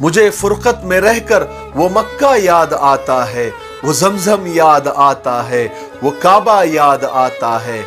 मुझे फुरकत में रहकर वो मक्का याद आता है, वो जमजम याद आता है, वो काबा याद आता है।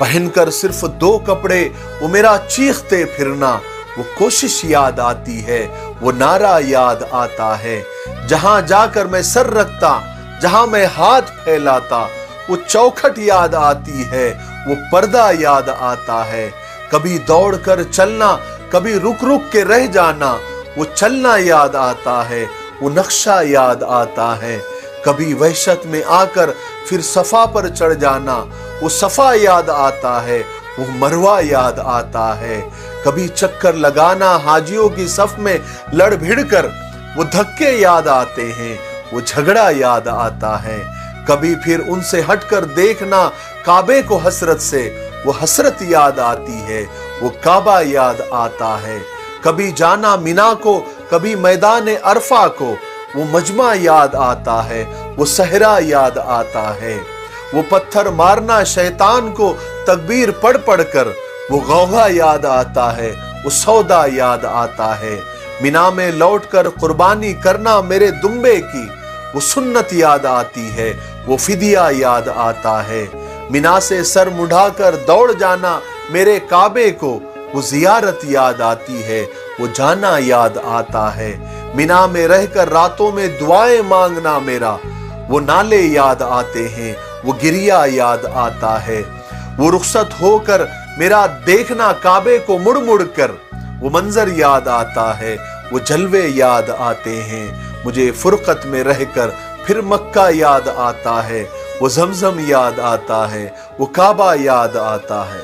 पहनकर सिर्फ 2 कपड़े वो मेरा चीखते फिरना, वो कोशिश याद आती है, वो नारा याद आता है। जहां जाकर मैं सर रखता, जहां मैं हाथ फैलाता, वो चौखट याद आती है, वो पर्दा याद आता है। कभी दौड़ कर चलना, कभी रुक रुक के रह जाना, वो चलना याद आता है, वो नक्शा याद आता है। कभी वहशत में आकर फिर सफा पर चढ़ जाना, वो सफा याद आता है, वो मरवा याद आता है। कभी चक्कर लगाना हाजियों की सफ में लड़ भिड़ कर, वो धक्के याद आते हैं, वो झगड़ा याद आता है। कभी फिर उनसे हटकर देखना काबे को हसरत से, वो हसरत याद आती है, वो काबा याद आता है। कभी जाना मिना को, कभी मैदान अरफा को, वो मजमा याद आता है, वो सहरा याद आता है। वो पत्थर मारना शैतान को तकबीर पढ़ पढ़ कर, वो गौगा याद आता है, वो सौदा याद आता है। मिना में लौटकर कुर्बानी करना मेरे दुम्बे की, वो सुन्नत याद आती है, वो फिदिया याद आता है। मिना से सर मुड़ाकर दौड़ जाना मेरे काबे को, वो जियारत याद आती है, वो जाना याद आता है। मिना में रहकर रातों में दुआएं मांगना मेरा, वो नाले याद आते हैं, वो गिरिया याद आता है। वो रुखसत होकर मेरा देखना काबे को मुड़ मुड़ कर, वो मंजर याद आता है, वो जलवे याद आते हैं। मुझे फुरकत में रहकर फिर मक्का याद आता है, वो जमजम याद आता है, वो काबा याद आता है।